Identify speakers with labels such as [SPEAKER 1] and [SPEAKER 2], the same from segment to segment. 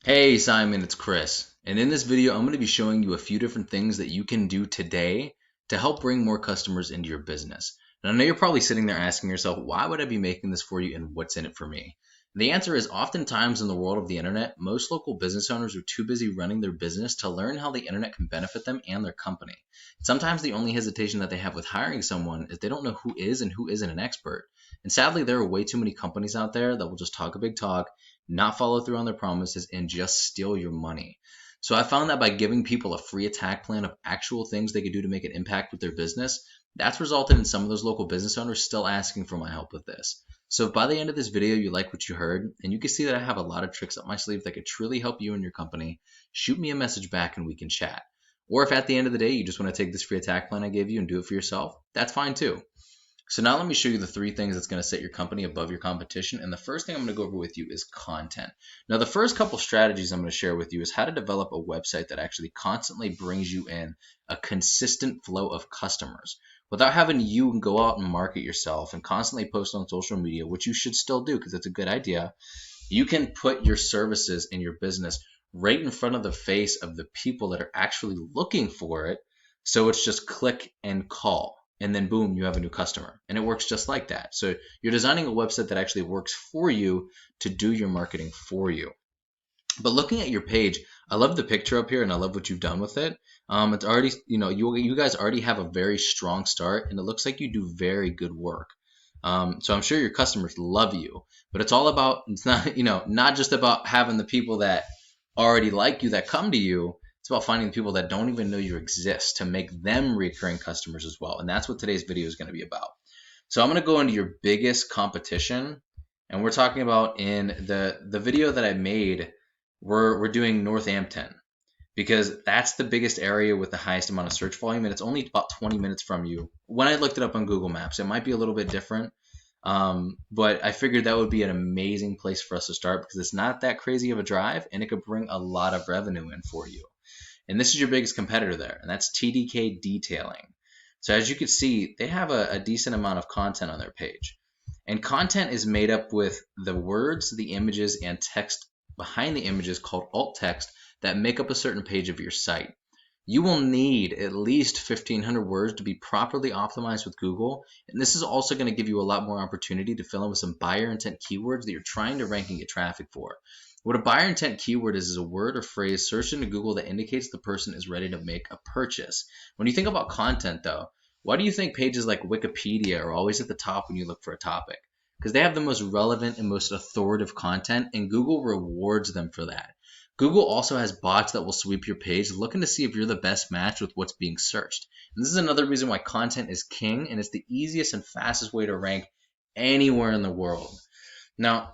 [SPEAKER 1] Hey Simon, it's Chris. And in this video, I'm going to be showing you a few different things that you can do today to help bring more customers into your business. And I know you're probably sitting there asking yourself, why would I be making this for you and what's in it for me? And the answer is oftentimes in the world of the internet, most local business owners are too busy running their business to learn how the internet can benefit them and their company. Sometimes the only hesitation that they have with hiring someone is they don't know who is and who isn't an expert. And sadly, there are way too many companies out there that will just talk a big talk, not follow through on their promises, and just steal your money. So I found that by giving people a free attack plan of actual things they could do to make an impact with their business, that's resulted in some of those local business owners still asking for my help with this. So if by the end of this video you like what you heard, and you can see that I have a lot of tricks up my sleeve that could truly help you and your company, shoot me a message back and we can chat. Or if at the end of the day you just want to take this free attack plan I gave you and do it for yourself, that's fine too. So now let me show you the three things that's going to set your company above your competition. And the first thing I'm going to go over with you is content. Now, the first couple strategies I'm going to share with you is how to develop a website that actually constantly brings you in a consistent flow of customers without having you go out and market yourself and constantly post on social media, which you should still do because it's a good idea. You can put your services in your business right in front of the face of the people that are actually looking for it. So it's just click and call. And then boom, you have a new customer. And it works just like that. So you're designing a website that actually works for you to do your marketing for you. But looking at your page, I love the picture up here and I love what you've done with it. It's already, you guys already have a very strong start and it looks like you do very good work. So I'm sure your customers love you, but it's all about, it's not, not just about having the people that already like you that come to you. It's about finding people that don't even know you exist to make them recurring customers as well. And that's what today's video is going to be about. So I'm going to go into your biggest competition. And we're talking about in the video that I made, we're doing Northampton because that's the biggest area with the highest amount of search volume. And it's only about 20 minutes from you. When I looked it up on Google Maps, it might be a little bit different. But I figured that would be an amazing place for us to start because it's not that crazy of a drive and it could bring a lot of revenue in for you. And this is your biggest competitor there, and that's TDK Detailing. So as you can see, they have a decent amount of content on their page. And content is made up with the words, the images, and text behind the images called alt text that make up a certain page of your site. You will need at least 1,500 words to be properly optimized with Google. And this is also going to give you a lot more opportunity to fill in with some buyer intent keywords that you're trying to rank and get traffic for. What a buyer intent keyword is a word or phrase searched into Google that indicates the person is ready to make a purchase. When you think about content though, why do you think pages like Wikipedia are always at the top when you look for a topic? Because they have the most relevant and most authoritative content and Google rewards them for that. Google also has bots that will sweep your page looking to see if you're the best match with what's being searched. And this is another reason why content is king and it's the easiest and fastest way to rank anywhere in the world. Now,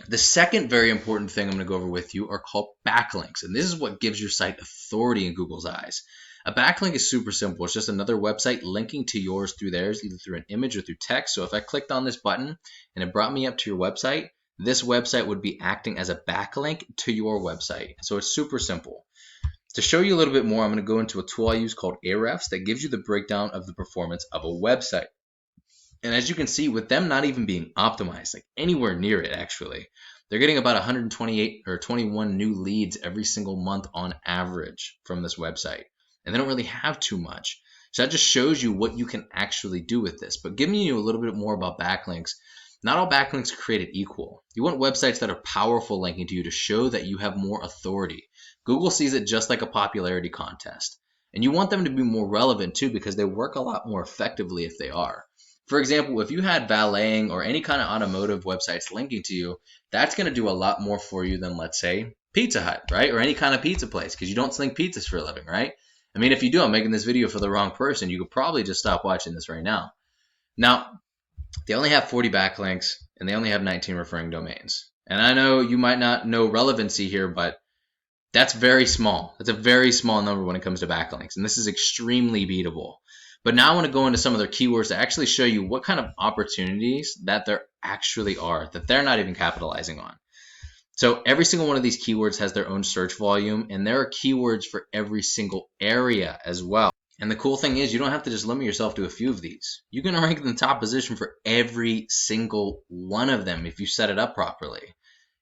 [SPEAKER 1] the second very important thing I'm going to go over with you are called backlinks. And this is what gives your site authority in Google's eyes. A backlink is super simple. It's just another website linking to yours through theirs, either through an image or through text. So if I clicked on this button and it brought me up to your website, this website would be acting as a backlink to your website. So it's super simple. To show you a little bit more, I'm going to go into a tool I use called Ahrefs that gives you the breakdown of the performance of a website. And as you can see, with them not even being optimized, like anywhere near it actually, they're getting about 128 or 21 new leads every single month on average from this website. And they don't really have too much. So that just shows you what you can actually do with this. But giving you a little bit more about backlinks, not all backlinks are created equal. You want websites that are powerful linking to you to show that you have more authority. Google sees it just like a popularity contest. And you want them to be more relevant too because they work a lot more effectively if they are. For example, if you had valeting or any kind of automotive websites linking to you, that's going to do a lot more for you than, let's say, Pizza Hut, right? Or any kind of pizza place because you don't sling pizzas for a living, right? I mean, if you do, I'm making this video for the wrong person. You could probably just stop watching this right now. Now, they only have 40 backlinks and they only have 19 referring domains. And I know you might not know relevancy here, but that's very small. That's a very small number when it comes to backlinks. And this is extremely beatable. But now I want to go into some of their keywords to actually show you what kind of opportunities that there actually are that they're not even capitalizing on. So every single one of these keywords has their own search volume, and there are keywords for every single area as well. And the cool thing is you don't have to just limit yourself to a few of these. You can rank in the top position for every single one of them if you set it up properly.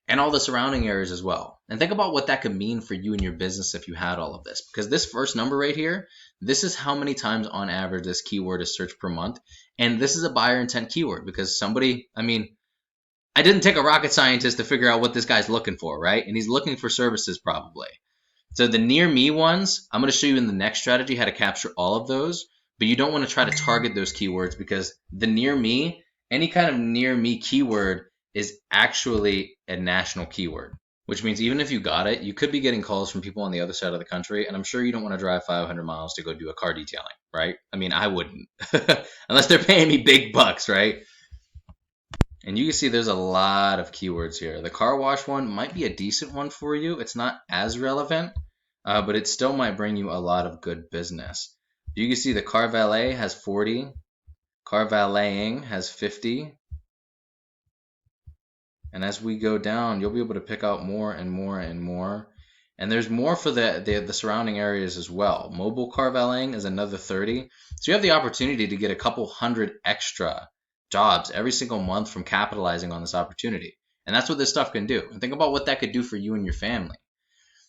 [SPEAKER 1] and all the surrounding areas as well. And think about what that could mean for you and your business if you had all of this. Because this first number right here, this is how many times on average this keyword is searched per month. And this is a buyer intent keyword because somebody, I didn't take a rocket scientist to figure out what this guy's looking for, right? And he's looking for services probably. So the near me ones, I'm going to show you in the next strategy how to capture all of those. But you don't want to try to target those keywords because the near me, any kind of near me keyword is actually a national keyword, which means even if you got it, you could be getting calls from people on the other side of the country. And I'm sure you don't want to drive 500 miles to go do a car detailing, right? I wouldn't, unless they're paying me big bucks, right? And you can see there's a lot of keywords here. The car wash one might be a decent one for you. It's not as relevant, but it still might bring you a lot of good business. You can see the car valet has 40. Car valeting has 50. And as we go down, you'll be able to pick out more and more and more. And there's more for the surrounding areas as well. Mobile car valeting is another 30. So you have the opportunity to get a couple hundred extra jobs every single month from capitalizing on this opportunity. And that's what this stuff can do. And think about what that could do for you and your family.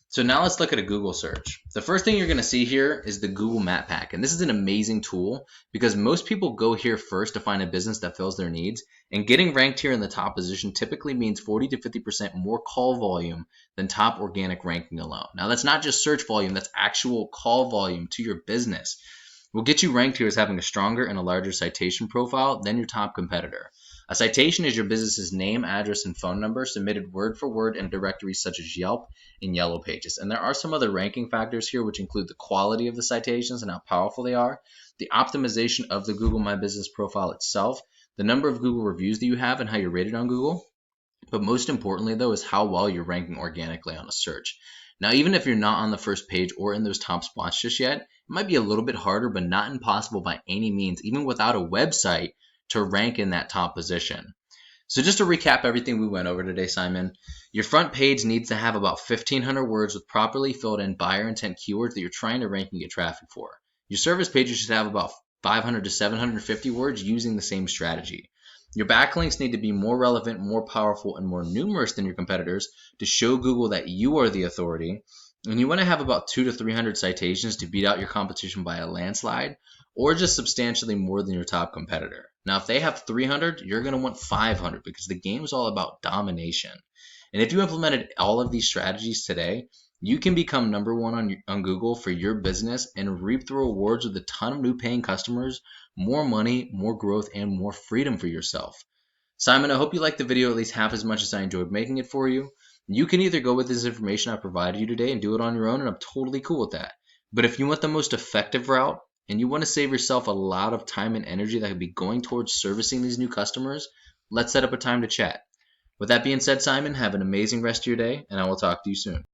[SPEAKER 1] So now let's look at a Google search. The first thing you're going to see here is the Google Map Pack. And this is an amazing tool because most people go here first to find a business that fills their needs. And getting ranked here in the top position typically means 40 to 50% more call volume than top organic ranking alone. Now that's not just search volume, that's actual call volume to your business. Will get you ranked here as having a stronger and a larger citation profile than your top competitor. A citation is your business's name, address, and phone number submitted word for word in directories such as Yelp and Yellow Pages. And there are some other ranking factors here, which include the quality of the citations and how powerful they are, the optimization of the Google My Business profile itself, the number of Google reviews that you have and how you're rated on Google. But most importantly, though, is how well you're ranking organically on a search. Now, even if you're not on the first page or in those top spots just yet, it might be a little bit harder, but not impossible by any means, even without a website, to rank in that top position. So just to recap everything we went over today, Simon, your front page needs to have about 1,500 words with properly filled in buyer intent keywords that you're trying to rank and get traffic for. Your service pages should have about 500 to 750 words using the same strategy. Your backlinks need to be more relevant, more powerful, and more numerous than your competitors to show Google that you are the authority. And you want to have about 200 to 300 citations to beat out your competition by a landslide, or just substantially more than your top competitor. Now, if they have 300, you're going to want 500 because the game is all about domination. And if you implemented all of these strategies today, you can become number one on Google for your business and reap the rewards with a ton of new paying customers, more money, more growth, and more freedom for yourself. Simon, I hope you liked the video at least half as much as I enjoyed making it for you. You can either go with this information I provided you today and do it on your own, and I'm totally cool with that. But if you want the most effective route, and you want to save yourself a lot of time and energy that could be going towards servicing these new customers, let's set up a time to chat. With that being said, Simon, have an amazing rest of your day, and I will talk to you soon.